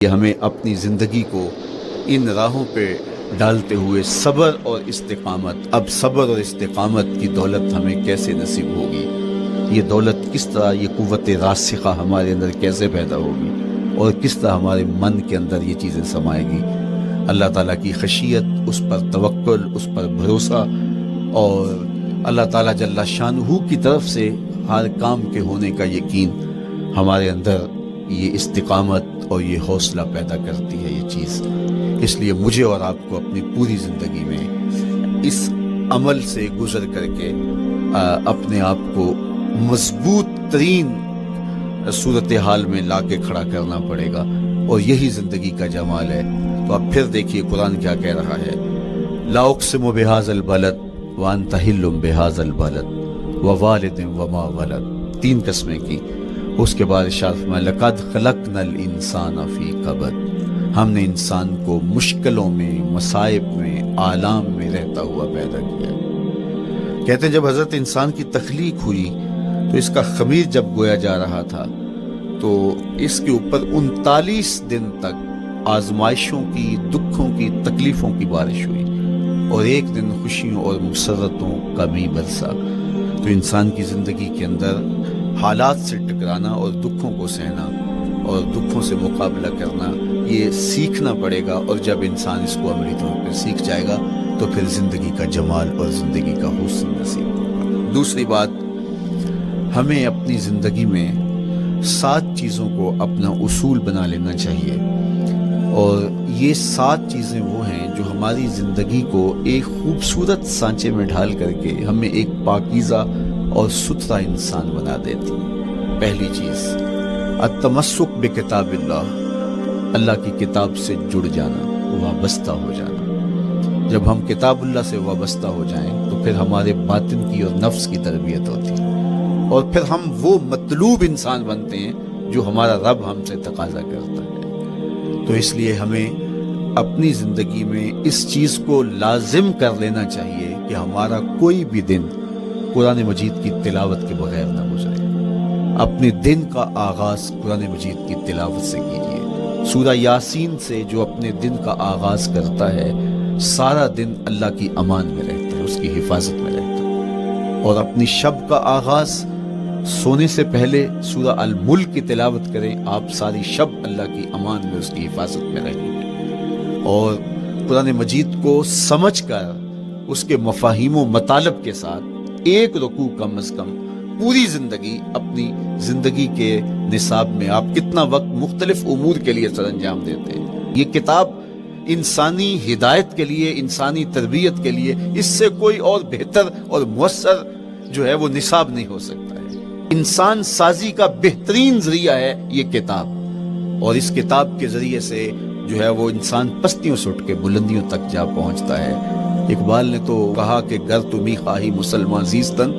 کہ ہمیں اپنی زندگی کو ان راہوں پہ ڈالتے ہوئے صبر اور استقامت، اب صبر اور استقامت کی دولت ہمیں کیسے نصیب ہوگی، یہ دولت کس طرح، یہ قوت راسخہ ہمارے اندر کیسے پیدا ہوگی اور کس طرح ہمارے من کے اندر یہ چیزیں سمائے گی۔ اللہ تعالیٰ کی خشیت، اس پر توکل، اس پر بھروسہ، اور اللہ تعالیٰ جل شانہ کی طرف سے ہر کام کے ہونے کا یقین ہمارے اندر یہ استقامت اور یہ حوصلہ پیدا کرتی ہے یہ چیز۔ اس لیے مجھے اور آپ کو اپنی پوری زندگی میں اس عمل سے گزر کر کے اپنے آپ کو مضبوط ترین صورتحال میں لا کے کھڑا کرنا پڑے گا، اور یہی زندگی کا جمال ہے۔ تو اب پھر دیکھیے قرآن کیا کہہ رہا ہے، لا اقسم بہذا البلد وانت حل بہذا البلد ووالد وما ولد، 3 قسمیں کی۔ اس کے بعد ارشاد فرمایا لقد خلقنا الانسان فی کبد، ہم نے انسان کو مشکلوں میں، مصائب میں، آلام میں رہتا ہوا پیدا کیا۔ کہتے ہیں جب حضرت انسان کی تخلیق ہوئی تو اس کا خمیر جب گویا جا رہا تھا تو اس کے اوپر 39 دن تک آزمائشوں کی، دکھوں کی، تکلیفوں کی بارش ہوئی، اور ایک دن خوشیوں اور مسرتوں کا بھی برسا۔ تو انسان کی زندگی کے اندر حالات سے ٹکرانا اور دکھوں کو سہنا اور دکھوں سے مقابلہ کرنا یہ سیکھنا پڑے گا، اور جب انسان اس کو عملی طور پر سیکھ جائے گا تو پھر زندگی کا جمال اور زندگی کا حسن نصیب ہوگا۔ دوسری بات، ہمیں اپنی زندگی میں 7 چیزوں کو اپنا اصول بنا لینا چاہیے، اور یہ 7 چیزیں وہ ہیں جو ہماری زندگی کو ایک خوبصورت سانچے میں ڈھال کر کے ہمیں ایک پاکیزہ اور ستھرا انسان بنا دیتی ہیں۔ پہلی چیز، التمسک بکتاب اللہ، اللہ کی کتاب سے جڑ جانا، وابستہ ہو جانا۔ جب ہم کتاب اللہ سے وابستہ ہو جائیں تو پھر ہمارے باطن کی اور نفس کی تربیت ہوتی ہے، اور پھر ہم وہ مطلوب انسان بنتے ہیں جو ہمارا رب ہم سے تقاضا کرتا ہے۔ تو اس لیے ہمیں اپنی زندگی میں اس چیز کو لازم کر لینا چاہیے کہ ہمارا کوئی بھی دن قرآن مجید کی تلاوت کے بغیر نہ گزرے۔ اپنے دن کا آغاز قرآن مجید کی تلاوت سے کیجیے۔ سورہ یاسین سے جو اپنے دن کا آغاز کرتا ہے سارا دن اللہ کی امان میں رہتا ہے، اس کی حفاظت میں رہتا ہے۔ اور اپنی شب کا آغاز سونے سے پہلے سورہ الملک کی تلاوت کریں، آپ ساری شب اللہ کی امان میں، اس کی حفاظت میں رہیں گے۔ اور قرآن مجید کو سمجھ کر اس کے مفاہیم و مطالب کے ساتھ ایک رکوع کم از کم پوری زندگی، اپنی زندگی کے نصاب میں آپ کتنا وقت مختلف امور کے لیے سر انجام دیتے ہیں۔ یہ کتاب انسانی ہدایت کے لیے، انسانی تربیت کے لیے، اس سے کوئی اور بہتر اور مؤثر جو ہے وہ نصاب نہیں ہو سکتا ہے۔ انسان سازی کا بہترین ذریعہ ہے یہ کتاب، اور اس کتاب کے ذریعے سے جو ہے وہ انسان پستیوں سے اٹھ کے بلندیوں تک جا پہنچتا ہے۔ اقبال نے تو کہا کہ گر تمی خواہی مسلمان زیستن،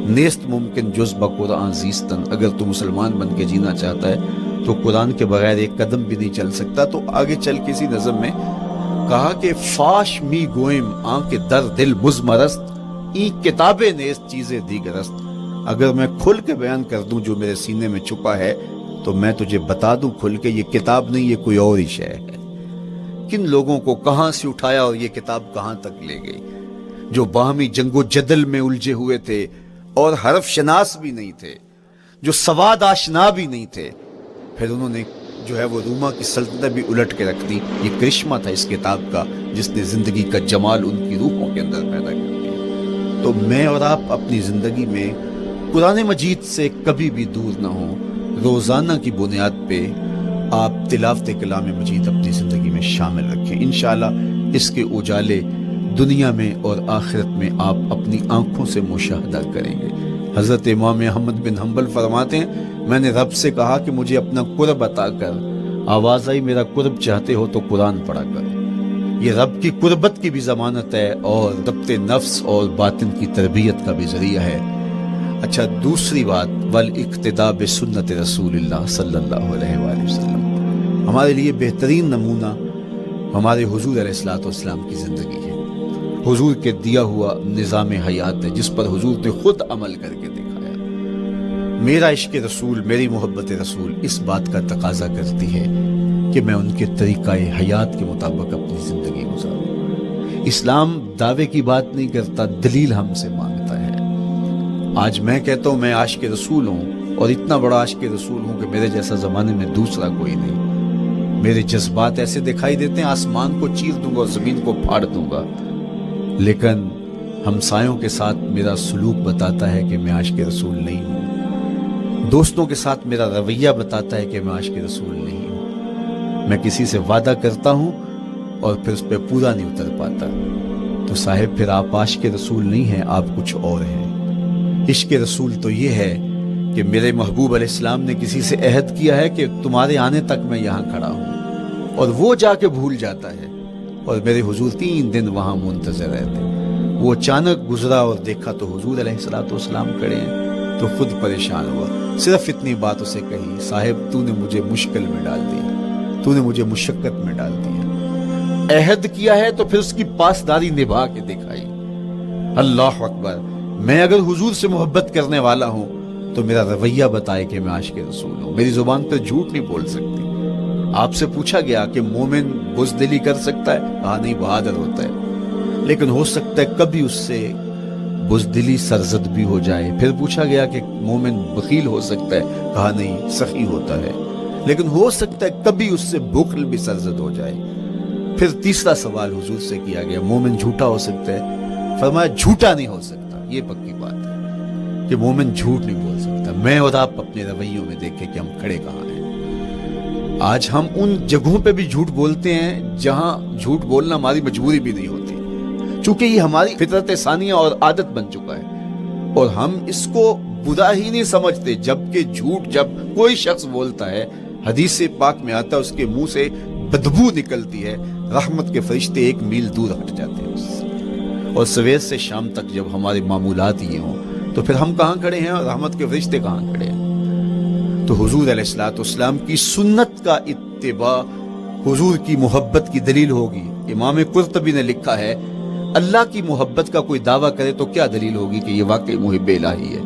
نیست ممکن جز بقرآن زیستن، اگر تو مسلمان بن کے جینا چاہتا ہے تو قرآن کے بغیر ایک قدم بھی نہیں چل سکتا۔ تو آگے چل کے اسی نظم میں کہا کہ فاش می گوئم آنکھ در دل مزمرست، این کتاب نیست چیزیں دیگرست، اگر میں کھل کے بیان کر دوں جو میرے سینے میں چھپا ہے تو میں تجھے بتا دوں کھل کے یہ کتاب نہیں، یہ کوئی اور ہی شے ہے۔ کن لوگوں کو کہاں سے اٹھایا اور یہ کتاب کہاں تک لے گئی، جو باہمی جنگ و جدل میں الجھے ہوئے تھے اور حرف شناس بھی نہیں تھے، جو سواد آشنا بھی نہیں تھے، پھر انہوں نے جو ہے وہ روما کی سلطنت بھی الٹ کے رکھ دی۔ یہ کرشمہ تھا اس کتاب کا جس نے زندگی کا جمال ان کی روحوں کے اندر پیدا کر دیا۔ تو میں اور آپ اپنی زندگی میں قرآن مجید سے کبھی بھی دور نہ ہوں، روزانہ کی بنیاد پہ آپ تلاوت کلام مجید اپنی زندگی میں شامل رکھیں۔ انشاءاللہ اس کے اجالے دنیا میں اور آخرت میں آپ اپنی آنکھوں سے مشاہدہ کریں گے۔ حضرت امام احمد بن حنبل فرماتے ہیں میں نے رب سے کہا کہ مجھے اپنا قرب عطا کر، آواز آئی میرا قرب چاہتے ہو تو قرآن پڑھا کر۔ یہ رب کی قربت کی بھی ضمانت ہے اور ضبط نفس اور باطن کی تربیت کا بھی ذریعہ ہے۔ اچھا، دوسری بات، والاقتداء بسنت رسول اللہ صلی اللہ علیہ وآلہ وسلم، ہمارے لیے بہترین نمونہ ہمارے حضور علیہ الصلوۃ والسلام کی زندگی ہے، حضور کے دیا ہوا نظام حیات ہے جس پر حضور نے خود عمل کر کے دکھایا۔ میرا عشق رسول، میری محبت رسول اس بات کا تقاضا کرتی ہے کہ میں ان کے طریقہ حیات کے مطابق اپنی زندگی گزاروں۔ اسلام دعوے کی بات نہیں کرتا، دلیل ہم سے مانگتا ہے۔ آج میں کہتا ہوں میں عاشق رسول ہوں، اور اتنا بڑا عاشق رسول ہوں کہ میرے جیسا زمانے میں دوسرا کوئی نہیں۔ میرے جذبات ایسے دکھائی دیتے ہیں، آسمان کو چیر دوں گا اور زمین کو پھاڑ دوں گا، لیکن ہمسایوں کے ساتھ میرا سلوک بتاتا ہے کہ میں عاشق رسول نہیں ہوں۔ دوستوں کے ساتھ میرا رویہ بتاتا ہے کہ میں عاشق رسول نہیں ہوں۔ میں کسی سے وعدہ کرتا ہوں اور پھر اس پہ پورا نہیں اتر پاتا، تو صاحب پھر آپ عاشق رسول نہیں ہیں، آپ کچھ اور ہیں۔ عشق رسول تو یہ ہے کہ میرے محبوب علیہ السلام نے کسی سے عہد کیا ہے کہ تمہارے آنے تک میں یہاں کھڑا ہوں، اور وہ جا کے بھول جاتا ہے، اور میرے حضور 3 دن وہاں منتظر رہتے۔ وہ اچانک گزرا اور دیکھا تو حضور علیہ السلام کھڑے ہیں، تو خود پریشان ہوا۔ صرف اتنی بات اسے کہی، صاحب تو نے مجھے مشکل میں ڈال دیا، تو نے مجھے مشقت میں ڈال دیا۔ عہد کیا ہے تو پھر اس کی پاسداری نبھا کے دکھائی۔ اللہ اکبر! میں اگر حضور سے محبت کرنے والا ہوں تو میرا رویہ بتائے کہ میں عاشق رسول ہوں۔ میری زبان پر جھوٹ نہیں بول سکتی۔ آپ سے پوچھا گیا کہ مومن بزدلی کر سکتا ہے؟ کہا نہیں، بہادر ہوتا ہے، لیکن ہو سکتا ہے کبھی اس سے بزدلی سرزد بھی ہو جائے۔ پھر پوچھا گیا کہ مومن بخیل ہو سکتا ہے؟ کہا نہیں، سخی ہوتا ہے، لیکن ہو سکتا ہے کبھی اس سے بخل بھی سرزد ہو جائے۔ پھر تیسرا سوال حضور سے کیا گیا، مومن جھوٹا ہو سکتا ہے؟ فرمایا جھوٹا نہیں ہو سکتا، یہ پکی بات ہے کہ مومن جھوٹ نہیں بول سکتا۔ میں اور آپ اپنے رویوں میں دیکھیں کہ ہم کھڑے کہاں ہیں۔ آج ہم ان جگہوں پہ بھی جھوٹ بولتے ہیں جہاں جھوٹ بولنا ہماری مجبوری بھی نہیں ہوتی، چونکہ یہ ہماری فطرت ثانیہ اور عادت بن چکا ہے، اور ہم اس کو برا ہی نہیں سمجھتے۔ جبکہ جھوٹ جب کوئی شخص بولتا ہے، حدیث پاک میں آتا ہے اس کے منہ سے بدبو نکلتی ہے، رحمت کے فرشتے 1 میل دور ہٹ جاتے ہیں اس سے۔ اور سویر سے شام تک جب ہمارے معمولات یہ ہوں تو پھر ہم کہاں کھڑے ہیں اور رحمت کے فرشتے کہاں کھڑے ہیں؟ تو حضور علیہ السلام کی سنت کا اتباع حضور کی محبت کی دلیل ہوگی۔ امام قرطبی نے لکھا ہے، اللہ کی محبت کا کوئی دعویٰ کرے تو کیا دلیل ہوگی کہ یہ واقعی محب الہی ہے؟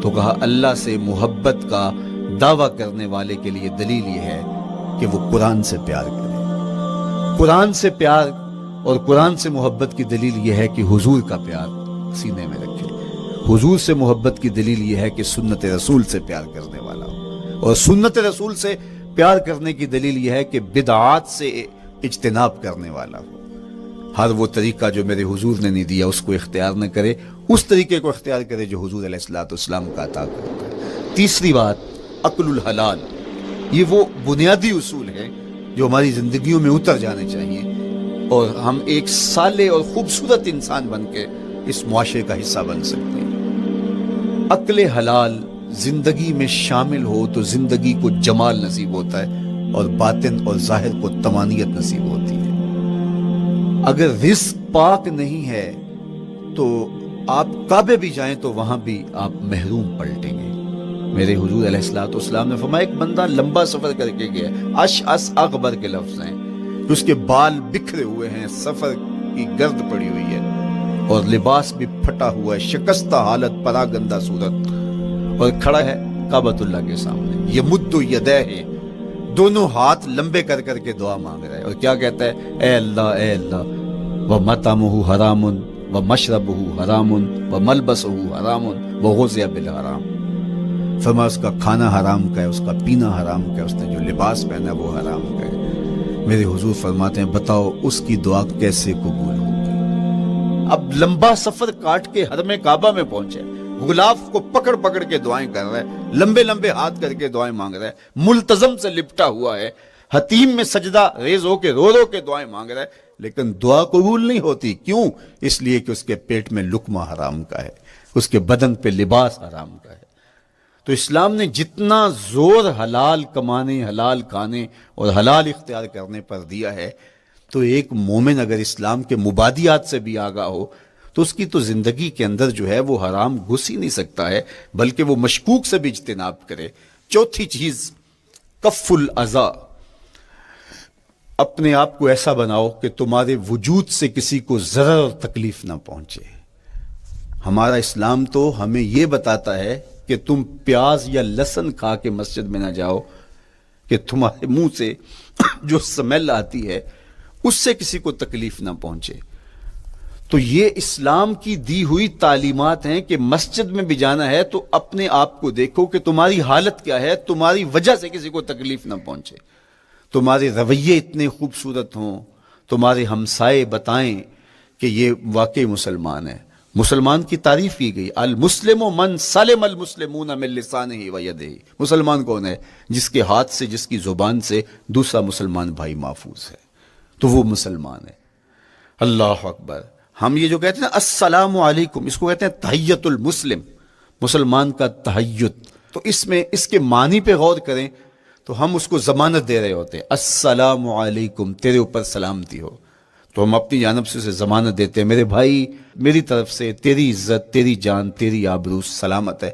تو کہا اللہ سے محبت کا دعویٰ کرنے والے کے لیے دلیل یہ ہے کہ وہ قرآن سے پیار کرے۔ قرآن سے پیار اور قرآن سے محبت کی دلیل یہ ہے کہ حضور کا پیار سینے میں رکھے۔ حضور سے محبت کی دلیل یہ ہے کہ سنت رسول سے پیار کرنے والا ہو، اور سنت رسول سے پیار کرنے کی دلیل یہ ہے کہ بدعات سے اجتناب کرنے والا ہو۔ ہر وہ طریقہ جو میرے حضور نے نہیں دیا اس کو اختیار نہ کرے، اس طریقے کو اختیار کرے جو حضور علیہ السلام کا عطا کرتا ہے۔ تیسری بات، اکل الحلال۔ یہ وہ بنیادی اصول ہے جو ہماری زندگیوں میں اتر جانے چاہیے، اور ہم ایک صالح اور خوبصورت انسان بن کے اس معاشرے کا حصہ بن سکتے ہیں۔ عقل حلال زندگی میں شامل ہو تو زندگی کو جمال نصیب ہوتا ہے، اور باطن اور ظاہر کو طمانینت نصیب ہوتی ہے۔ اگر رزق پاک نہیں ہے تو آپ کعبے بھی جائیں تو وہاں بھی آپ محروم پلٹیں گے۔ میرے حضور علیہ السلام نے فرمایا، ایک بندہ لمبا سفر کر کے گیا، اشعث اغبر کے لفظ ہیں، اس کے بال بکھرے ہوئے ہیں، سفر کی گرد پڑی ہوئی ہے، اور لباس بھی پھٹا ہوا ہے، شکستہ حالت، پراگندہ صورت، اور کھڑا ہے کعبۃ اللہ کے سامنے، یمد یدیہ، دونوں ہاتھ لمبے کر کر کے دعا مانگ رہا ہے، اور کیا کہتا ہے؟ اے اللہ ومطعمہ حرام ومشربہ حرام وملبسہ حرام وغذی بالحرام۔ فرمایا اس کا کھانا حرام کا ہے، اس کا پینا حرام کا ہے، اس نے جو لباس پہنا ہے وہ حرام کا ہے۔ میرے حضور فرماتے ہیں، بتاؤ اس کی دعا کیسے قبول ہوگی؟ اب لمبا سفر کاٹ کے حرم کعبہ میں پہنچے، غلاف کو پکڑ پکڑ کے دعائیں کر رہا ہے، لمبے لمبے ہاتھ کر کے دعائیں مانگ رہا ہے، ملتزم سے لپٹا ہوا ہے، حتیم میں سجدہ ریز ہو کے رو رو کے دعائیں مانگ رہا ہے، لیکن دعا قبول نہیں ہوتی۔ کیوں؟ اس لیے کہ اس کے پیٹ میں لقمہ حرام کا ہے، اس کے بدن پہ لباس حرام کا ہے۔ تو اسلام نے جتنا زور حلال کمانے، حلال کھانے اور حلال اختیار کرنے پر دیا ہے، تو ایک مومن اگر اسلام کے مبادیات سے بھی آگاہ ہو تو اس کی تو زندگی کے اندر جو ہے وہ حرام گھس ہی نہیں سکتا ہے، بلکہ وہ مشکوک سے بھی اجتناب کرے۔ چوتھی چیز، کف الاذی۔ اپنے آپ کو ایسا بناؤ کہ تمہارے وجود سے کسی کو ضرر اور تکلیف نہ پہنچے۔ ہمارا اسلام تو ہمیں یہ بتاتا ہے کہ تم پیاز یا لہسن کھا کے مسجد میں نہ جاؤ کہ تمہارے منہ سے جو سمیل آتی ہے اس سے کسی کو تکلیف نہ پہنچے. تو یہ اسلام کی دی ہوئی تعلیمات ہیں کہ مسجد میں بھی جانا ہے تو اپنے آپ کو دیکھو کہ تمہاری حالت کیا ہے, تمہاری وجہ سے کسی کو تکلیف نہ پہنچے, تمہارے رویے اتنے خوبصورت ہوں, تمہارے ہمسائے بتائیں کہ یہ واقعی مسلمان ہے. مسلمان کی تعریف کی گئی, المسلم من سلم المسلمون من لسانہ و یدہ. مسلمان کون ہے؟ جس کے ہاتھ سے, جس کی زبان سے دوسرا مسلمان بھائی محفوظ ہے, تو وہ مسلمان ہے. اللہ اکبر. ہم یہ جو کہتے ہیں السلام علیکم, اس کو کہتے ہیں تحیت المسلم, مسلمان کا تحیت. تو اس میں اس کے معنی پہ غور کریں تو ہم اس کو ضمانت دے رہے ہوتے ہیں, السلام علیکم, تیرے اوپر سلامتی ہو. تو ہم اپنی جانب سے اسے ضمانت دیتے ہیں, میرے بھائی میری طرف سے تیری عزت, تیری جان, تیری آبرو سلامت ہے.